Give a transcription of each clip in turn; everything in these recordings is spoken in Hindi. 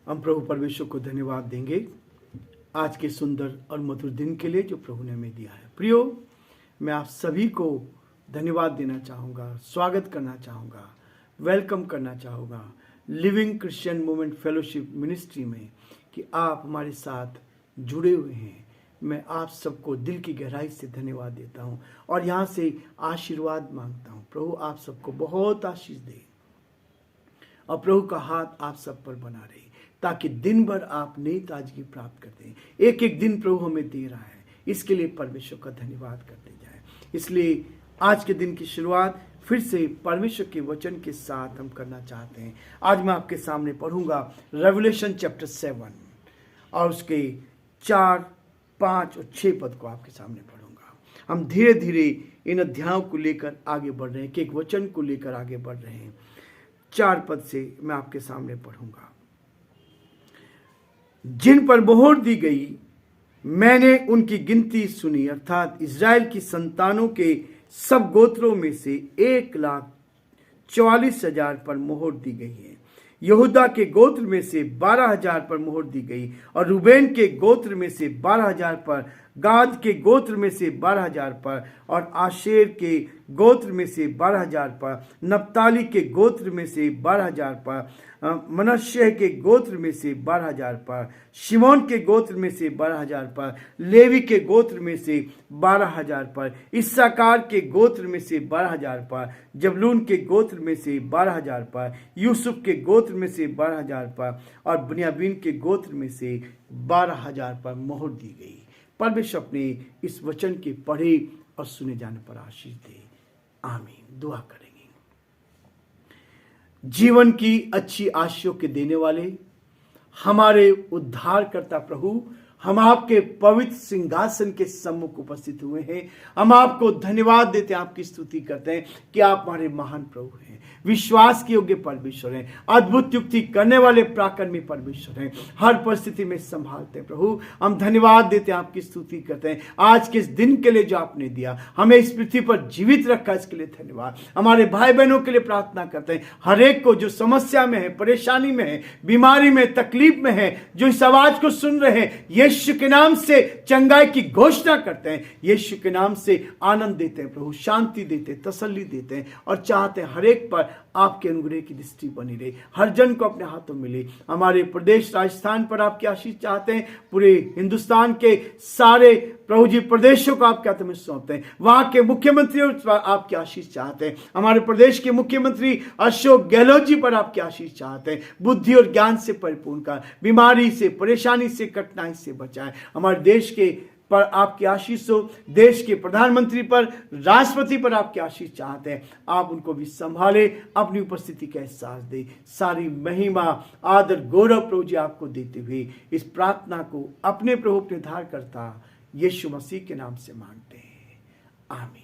हम प्रभु परमेश्वर को धन्यवाद देंगे आज के सुंदर और मधुर दिन के लिए जो प्रभु ने हमें दिया है। प्रियो, मैं आप सभी को धन्यवाद देना चाहूँगा, स्वागत करना चाहूँगा, वेलकम करना चाहूँगा living Christian movement fellowship ministry में कि आप हमारे साथ जुड़े हुए हैं। मैं आप सबको दिल की गहराई से धन्यवाद देता हूँ और यहाँ से आशीर्वाद मांगता हूँ। प्रभु आप सबको बहुत आशीष दे और प्रभु का हाथ आप सब पर बना रहे ताकि दिन भर आप नई ताजगी प्राप्त करते हैं। एक एक दिन प्रभु हमें दे रहा है, इसके लिए परमेश्वर का धन्यवाद करते जाए। इसलिए आज के दिन की शुरुआत फिर से परमेश्वर के वचन के साथ हम करना चाहते हैं। आज मैं आपके सामने पढ़ूंगा रेवलेशन चैप्टर 7 और उसके 4, 5 और 6 पद को आपके सामने पढ़ूंगा। हम धीरे धीरे इन अध्यायों को लेकर आगे बढ़ रहे हैं, एक वचन को लेकर आगे बढ़ रहे हैं। 4 पद से मैं आपके सामने पढ़ूंगा। जिन पर मोहर दी गई मैंने उनकी गिनती सुनी, अर्थात इज़राइल की संतानों के सब गोत्रों में से 1,44,000 पर मोहर दी गई है। यहूदा के गोत्र में से 12,000 पर मोहर दी गई और रूबेन के गोत्र में से 12,000 पर, गाद के गोत्र में से 12,000 पर और आशेर के गोत्र में से 12,000 पर, नप्ताली के गोत्र में से 12,000 पर, मनश्शे के गोत्र में से 12,000 पर, शिमोन के गोत्र में से 12,000 पर, लेवी के गोत्र में से 12,000 पर, इस्साकार के गोत्र में से 12,000 पर, जबलून के गोत्र में से 12,000 पर, यूसुफ के गोत्र में से 12,000 पर और बुनियामीन के गोत्र में से 12,000 पर मोहर दी गई। परमेश्वर अपने इस वचन के पढ़े और सुने जाने पर आशीष दे। आमीन। दुआ करेंगे। जीवन की अच्छी आशीषों के देने वाले हमारे उद्धारकर्ता प्रभु, हम आपके पवित्र सिंहासन के सम्मुख उपस्थित हुए हैं। हम आपको धन्यवाद देते हैं, आपकी स्तुति करते हैं कि आप हमारे महान प्रभु हैं, विश्वास के योग्य परमेश्वर हैं, अद्भुत युक्ति करने वाले पराक्रमी परमेश्वर हैं, हर परिस्थिति में संभालते हैं। प्रभु हम धन्यवाद देते हैं, आपकी स्तुति करते हैं आज के इस दिन के लिए जो आपने दिया, हमें इस पृथ्वी पर जीवित रखा, इसके लिए धन्यवाद। हमारे भाई बहनों के लिए प्रार्थना करते हैं, हर एक को जो समस्या में है, परेशानी में है, बीमारी में, तकलीफ में है, जो इस आवाज को सुन रहे हैं, यीशु के नाम से चंगाई की घोषणा करते हैं। यीशु के नाम से आनंद देते हैं प्रभु, शांति देते हैं, तसल्ली देते हैं और चाहते हैं हर एक पर आपके अनुग्रह की दृष्टि बनी रहे, हर जन को अपने हाथों में ले। हमारे प्रदेश राजस्थान पर आपकी आशीष चाहते हैं, पूरे हिंदुस्तान के सारे प्रभु जी प्रदेशों को आपके हाथों में सौंपते हैं। वहां के मुख्यमंत्रियों पर आपकी आशीष चाहते हैं। हमारे प्रदेश के मुख्यमंत्री अशोक गहलोत जी पर आपकी आशीष चाहते हैं। बुद्धि और ज्ञान से परिपूर्ण कर, बीमारी से, परेशानी से, कठिनाई से बचाएं। हमारे देश के पर आपकी आशीष हो, देश के प्रधानमंत्री पर, राष्ट्रपति पर आपकी आशीष चाहते हैं। आप उनको भी संभाले, अपनी उपस्थिति का एहसास दे। सारी महिमा, आदर, गौरव प्रभु जी आपको देते हुए इस प्रार्थना को अपने प्रभु, अपने उद्धारकर्ता यीशु मसीह के नाम से मांगते हैं। आमीन।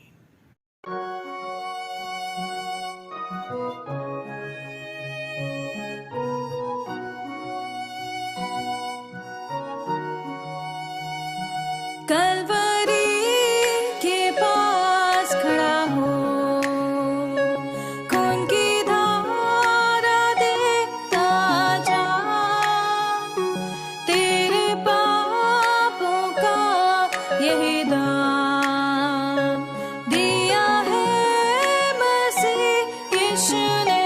कलवरी के पास खड़ा हो, खून की धारा देखता जा, तेरे पापों का यही दाम दिया है मसीह यीशु ने।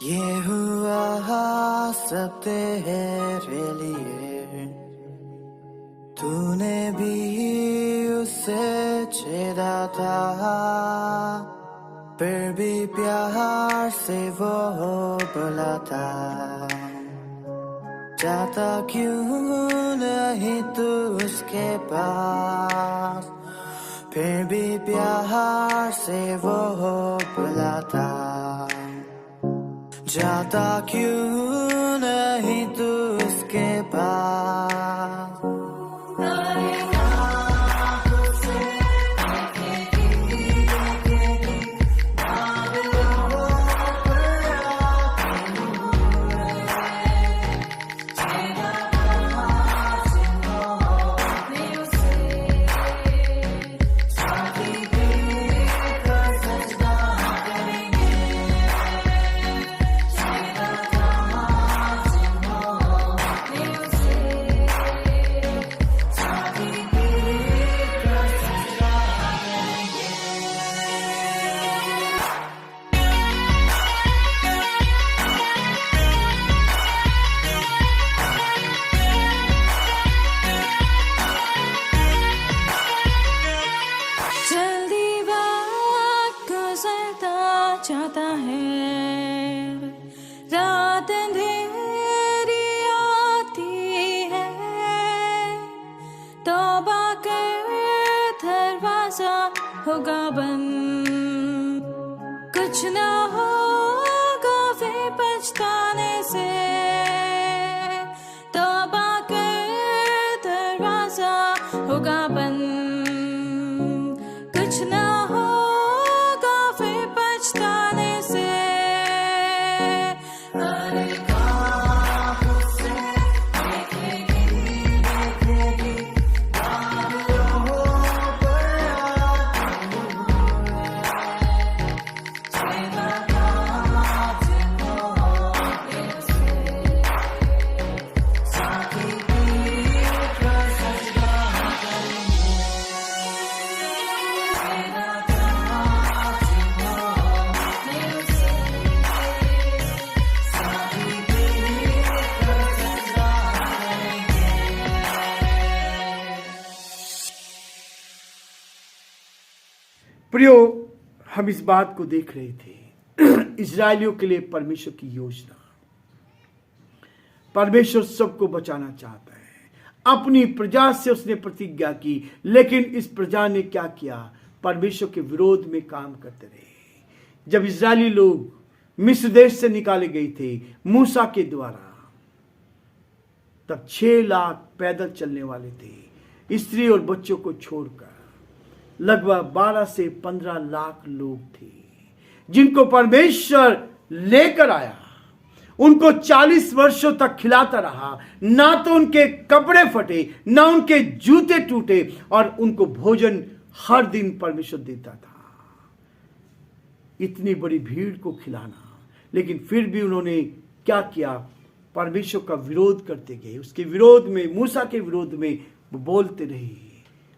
ये हुआ सब तेरे लिए, तूने भी उसे छेड़ा था, फिर भी प्यार से वो बोला था, जाता क्यों नहीं तू उसके पास, फिर भी प्यार से वो बुलाता, जाता क्यों नहीं तू उसके पास। जल्दी वक्त गुजरता जाता है, रात अंधेरी आती है, तौबा कर दरवाजा होगा बंद, कुछ ना होगा फिर पछताने से, तौबा कर दरवाजा होगा बंद, कुछ ना होगा फिर पछताने से। अरे प्रियो, हम इस बात को देख रहे थे, इजरायलियों के लिए परमेश्वर की योजना। परमेश्वर सबको बचाना चाहता है। अपनी प्रजा से उसने प्रतिज्ञा की, लेकिन इस प्रजा ने क्या किया? परमेश्वर के विरोध में काम करते रहे। जब इजरायली लोग मिस्र देश से निकाले गए थे मूसा के द्वारा, तब 6 लाख पैदल चलने वाले थे, स्त्री और बच्चों को छोड़कर। लगभग 12 से 15 लाख लोग थे जिनको परमेश्वर लेकर आया। उनको 40 वर्षों तक खिलाता रहा, ना तो उनके कपड़े फटे, ना उनके जूते टूटे, और उनको भोजन हर दिन परमेश्वर देता था। इतनी बड़ी भीड़ को खिलाना, लेकिन फिर भी उन्होंने क्या किया? परमेश्वर का विरोध करते गए। उसके विरोध में, मूसा के विरोध में वो बोलते रहे।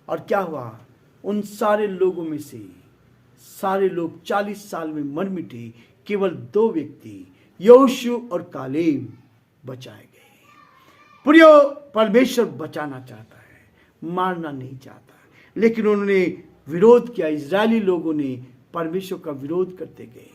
और क्या हुआ? उन सारे लोगों में से सारे लोग 40 साल में मर मिटे। केवल 2 व्यक्ति, यहोशू और कालेब, बचाए गए। प्रियो, परमेश्वर बचाना चाहता है, मारना नहीं चाहता, लेकिन उन्होंने विरोध किया। इजरायली लोगों ने परमेश्वर का विरोध करते गए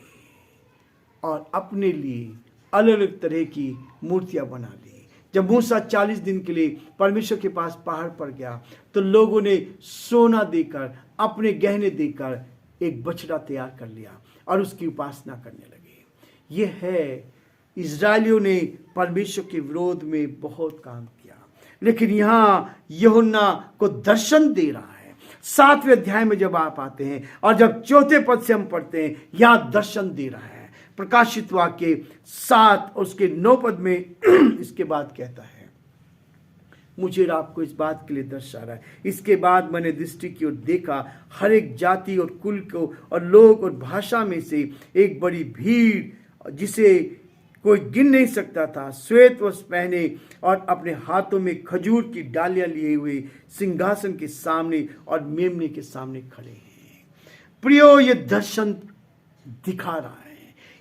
और अपने लिए अलग अलग तरह की मूर्तियां बना ली। जब मूसा 40 दिन के लिए परमेश्वर के पास पहाड़ पर गया, तो लोगों ने सोना देकर, अपने गहने देकर एक बछड़ा तैयार कर लिया और उसकी उपासना करने लगे। यह है, इजरायलियों ने परमेश्वर के विरोध में बहुत काम किया। लेकिन यहाँ यूहन्ना को दर्शन दे रहा है। 7वें अध्याय में जब आप आते हैं और जब 4थे पद से हम पढ़ते हैं, यहाँ दर्शन दे रहा है। प्रकाशित वाक्य 7 और उसके 9 पद में इसके बाद कहता है, मुझे आपको इस बात के लिए दर्शा रहा है। इसके बाद मैंने दृष्टि की ओर देखा, हर एक जाति और कुल को और लोग और भाषा में से एक बड़ी भीड़, जिसे कोई गिन नहीं सकता था, श्वेत वस्त्र पहने और अपने हाथों में खजूर की डालियां लिए हुए सिंहासन के सामने और मेमने के सामने खड़े हैं। प्रियो, ये दर्शन दिखा रहा है।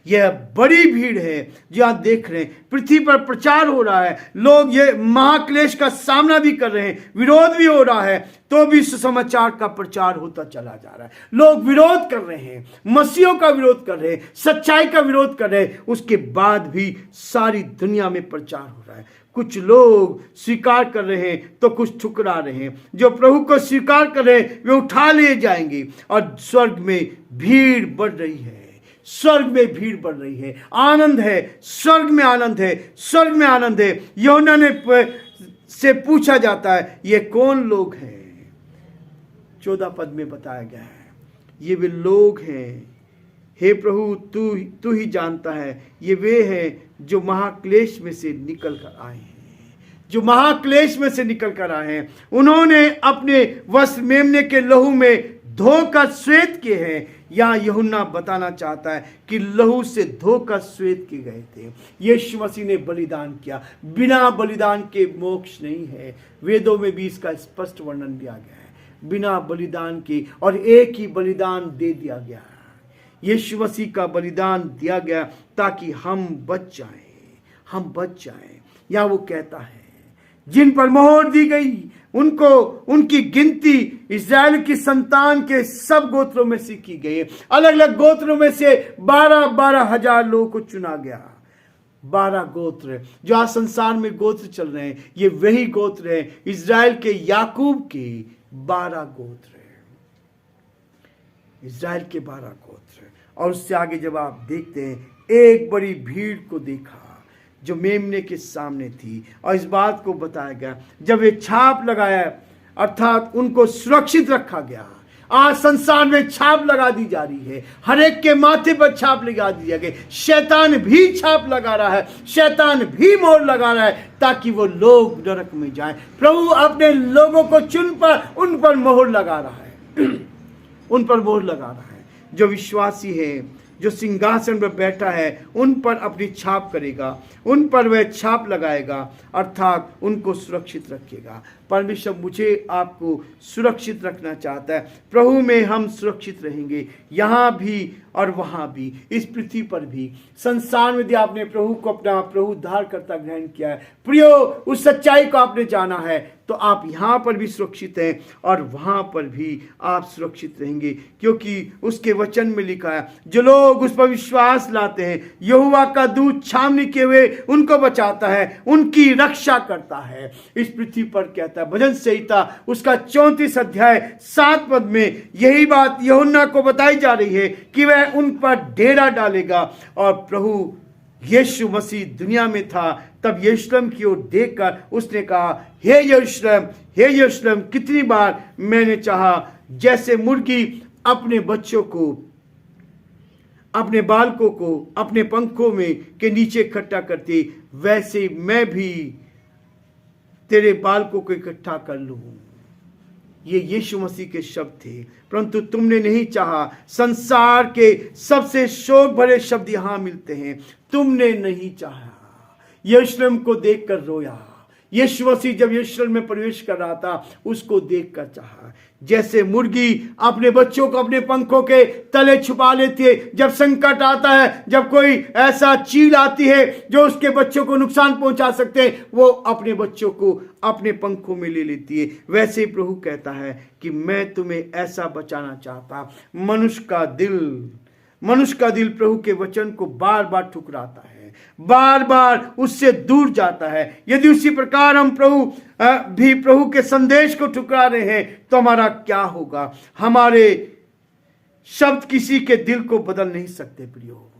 यह बड़ी भीड़ है जो आप देख रहे हैं। पृथ्वी पर प्रचार हो रहा है, लोग ये महाक्लेश का सामना भी कर रहे हैं, विरोध भी हो रहा है, तो भी सुसमाचार का प्रचार होता चला जा रहा है। लोग विरोध कर रहे हैं, मसीहों का विरोध कर रहे हैं, सच्चाई का विरोध कर रहे हैं, उसके बाद भी सारी दुनिया में प्रचार हो रहा है। कुछ लोग स्वीकार कर रहे हैं तो कुछ ठुकरा रहे हैं। जो प्रभु को स्वीकार कर रहे हैं वे उठा लिए जाएंगे। और स्वर्ग में भीड़ बढ़ रही है, स्वर्ग में भीड़ बढ़ रही है, आनंद है, स्वर्ग में आनंद है, स्वर्ग में आनंद है। यूहन्ना ने से पूछा जाता है ये कौन लोग हैं? 14 पद में बताया गया है ये वे लोग हैं, हे प्रभु तू ही जानता है, ये वे हैं जो महाक्लेश में से निकल कर आए हैं, जो महाक्लेश में से निकल कर आए हैं। उन्होंने अपने वस्त्र मेमने के लहू में धोकर श्वेत किए हैं। यहाँ यूहन्ना बताना चाहता है कि लहू से धोकर श्वेत किए गए थे। यीशु मसीह ने बलिदान किया, बिना बलिदान के मोक्ष नहीं है। वेदों में भी इसका स्पष्ट वर्णन दिया गया है, बिना बलिदान के, और एक ही बलिदान दे दिया गया। यीशु मसीह का बलिदान दिया गया ताकि हम बच जाएं, हम बच जाएं। या वो कहता है जिन पर मोहर दी गई उनको, उनकी गिनती इस्राएल की संतान के सब गोत्रों में से की गई। अलग अलग गोत्रों में से 12-12 हजार लोगों को चुना गया। 12 गोत्र जो आज संसार में गोत्र चल रहे हैं, ये वही गोत्र हैं इस्राएल के, याकूब के 12 गोत्र हैं, इस्राएल के 12 गोत्र। और उससे आगे जब आप देखते हैं एक बड़ी भीड़ को देखा जो मेमने के सामने थी, और इस बात को बताया गया जब ये छाप लगाया, अर्थात उनको सुरक्षित रखा गया। आज संसार में छाप लगा दी जा रही है, हर एक के माथे पर छाप लगा दी गई। शैतान भी छाप लगा रहा है, शैतान भी मोहर लगा रहा है ताकि वो लोग नरक में जाएं। प्रभु अपने लोगों को चुन पर उन पर मोहर लगा रहा है उन पर मोहर लगा रहा है। जो विश्वासी है, जो सिंहासन पर बैठा है, उन पर अपनी छाप करेगा, उन पर वह छाप लगाएगा, अर्थात उनको सुरक्षित रखेगा। परमेश्वर मुझे आपको सुरक्षित रखना चाहता है। प्रभु में हम सुरक्षित रहेंगे, यहाँ भी और वहाँ भी, इस पृथ्वी पर भी। संसार में यदि आपने प्रभु को अपना प्रभु उद्धारकर्ता ग्रहण किया है, प्रियो उस सच्चाई को आपने जाना है, तो आप यहाँ पर भी सुरक्षित हैं और वहाँ पर भी आप सुरक्षित रहेंगे, क्योंकि उसके वचन में लिखा है जो लोग उस पर विश्वास लाते हैं, यहोवा का दूत छावनी किए हुए उनको बचाता है, उनकी रक्षा करता है। इस पृथ्वी पर कहता है भजन संहिता उसका 34 अध्याय 7 पद में यही बात यूहन्ना को बताई जा रही है कि वह उन पर डेरा डालेगा। और प्रभु यीशु मसीह दुनिया में था, तब यरूशलेम की ओर देखकर उसने कहा, हे यरूशलेम, हे यरूशलेम, कितनी बार मैंने चाहा जैसे मुर्गी अपने बच्चों को, अपने बालकों को अपने पंखों में के नीचे इकट्ठा करती, वैसे मैं भी तेरे बालकों को इकट्ठा कर लूं। ये यीशु मसीह के शब्द थे, परंतु तुमने नहीं चाहा। संसार के सबसे शोक भरे शब्द यहां मिलते हैं, तुमने नहीं चाहा। यरूशलेम को देखकर रोया। यीशु मसीह जब यरूशलेम में प्रवेश कर रहा था, उसको देखकर चाहा। जैसे मुर्गी अपने बच्चों को अपने पंखों के तले छुपा लेती है, जब संकट आता है, जब कोई ऐसा चील आती है जो उसके बच्चों को नुकसान पहुंचा सकते हैं, वो अपने बच्चों को अपने पंखों में ले लेती है। वैसे ही प्रभु कहता है कि मैं तुम्हें ऐसा बचाना चाहता। मनुष्य का दिल प्रभु के वचन को बार बार ठुकराता है, बार बार उससे दूर जाता है। यदि उसी प्रकार हम प्रभु के संदेश को ठुकरा रहे हैं तो हमारा क्या होगा? हमारे शब्द किसी के दिल को बदल नहीं सकते प्रियो।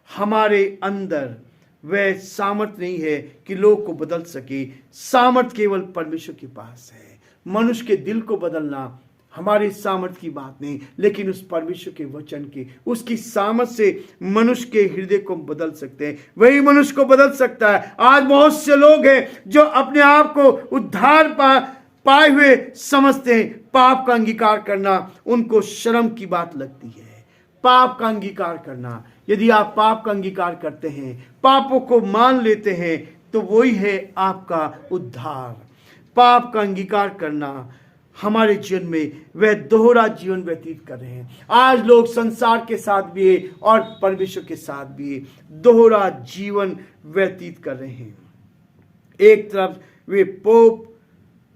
हमारे अंदर वह सामर्थ नहीं है कि लोग को बदल सके। सामर्थ केवल परमेश्वर के पास है। मनुष्य के दिल को बदलना हमारे सामर्थ की बात नहीं, लेकिन उस परमेश्वर के वचन के, उसकी सामर्थ से मनुष्य के हृदय को बदल सकते हैं। वही मनुष्य को बदल सकता है। आज बहुत से लोग हैं जो अपने आप को उद्धार पाए हुए समझते हैं। पाप का अंगीकार करना उनको शर्म की बात लगती है। पाप का अंगीकार करना, यदि आप पाप का अंगीकार करते हैं, पापों को मान लेते हैं, तो वही है आपका उद्धार। पाप का अंगीकार करना हमारे जीवन में वह दोहरा जीवन व्यतीत कर रहे हैं। आज लोग संसार के साथ भी है और परमेश्वर के साथ भी है, दोहरा जीवन व्यतीत कर रहे हैं। एक तरफ वे पॉप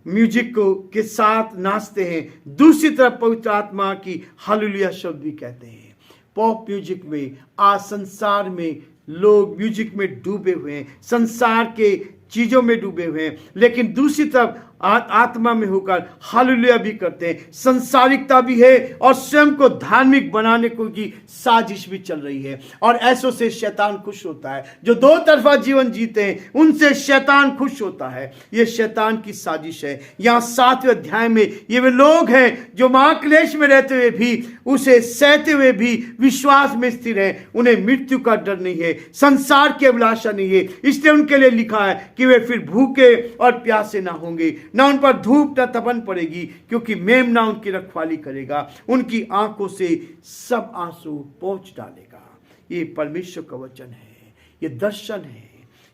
म्यूजिक के साथ नाचते हैं, दूसरी तरफ पवित्र आत्मा की हालेलुया शब्द भी कहते हैं। पॉप म्यूजिक में आज संसार में लोग म्यूजिक में डूबे हुए हैं। संसार के चीजों में डूबे हुए हैं, लेकिन दूसरी तरफ आत्मा में होकर हालेलुया भी करते हैं। संसारिकता भी है और स्वयं को धार्मिक बनाने को की साजिश भी चल रही है, और ऐसों से शैतान खुश होता है। जो दो तरफा जीवन जीते हैं उनसे शैतान खुश होता है। यह शैतान की साजिश है। यहाँ 7वें अध्याय में ये वे लोग हैं जो महाक्लेश में रहते हुए भी, उसे सहते हुए भी विश्वास में स्थिर हैं। उन्हें मृत्यु का डर नहीं है, संसार की अभिलाषा नहीं है। इसलिए उनके लिए लिखा है कि वे फिर भूखे और प्यासे ना होंगे, ना उन पर धूप न तपन पड़ेगी, क्योंकि मेमना उनकी रखवाली करेगा, उनकी आंखों से सब आंसू पोंछ डालेगा। ये परमेश्वर का वचन है, ये दर्शन है,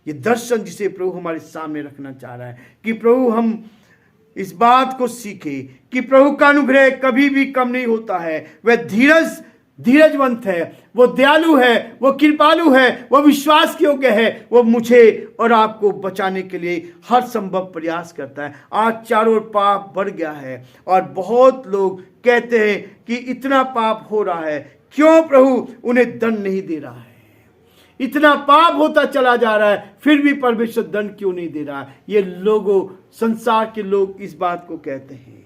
ये दर्शन जिसे प्रभु हमारे सामने रखना चाह रहा है कि प्रभु हम इस बात को सीखे कि प्रभु का अनुग्रह कभी भी कम नहीं होता है। वह धीरजवंत है, वो दयालु है, वो कृपालु है, वो विश्वास योग्य है। वो मुझे और आपको बचाने के लिए हर संभव प्रयास करता है। आज चारों ओर पाप बढ़ गया है और बहुत लोग कहते हैं कि इतना पाप हो रहा है, क्यों प्रभु उन्हें दंड नहीं दे रहा है? इतना पाप होता चला जा रहा है, फिर भी परमेश्वर दंड क्यों नहीं दे रहा है? ये लोगों, संसार के लोग इस बात को कहते हैं।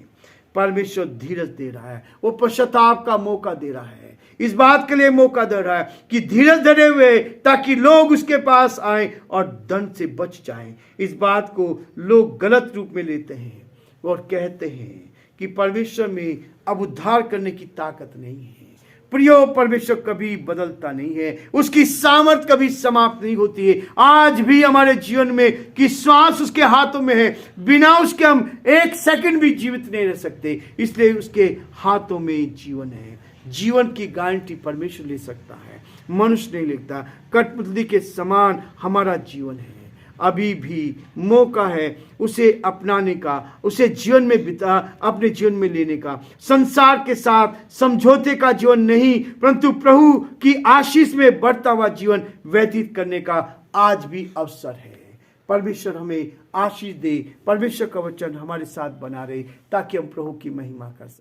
परमेश्वर धीरज दे रहा है, वो पश्चाताप का मौका दे रहा है। इस बात के लिए मौका दे रहा है कि धीरज धरे हुए, ताकि लोग उसके पास आए और दंड से बच जाएं। इस बात को लोग गलत रूप में लेते हैं और कहते हैं कि परमेश्वर में अब उद्धार करने की ताकत नहीं है। प्रियो, परमेश्वर कभी बदलता नहीं है, उसकी सामर्थ कभी समाप्त नहीं होती है। आज भी हमारे जीवन में कि श्वास उसके हाथों में है, बिना उसके हम एक सेकंड भी जीवित नहीं रह सकते। इसलिए उसके हाथों में जीवन है। जीवन की गारंटी परमेश्वर ले सकता है, मनुष्य नहीं लेता। कठपुतली के समान हमारा जीवन है। अभी भी मौका है उसे अपनाने का, उसे जीवन में अपने जीवन में लेने का। संसार के साथ समझौते का जीवन नहीं, परंतु प्रभु की आशीष में बढ़ता हुआ जीवन व्यतीत करने का आज भी अवसर है। परमेश्वर हमें आशीष दे, परमेश्वर का वचन हमारे साथ बना रहे, ताकि हम प्रभु की महिमा कर सकें।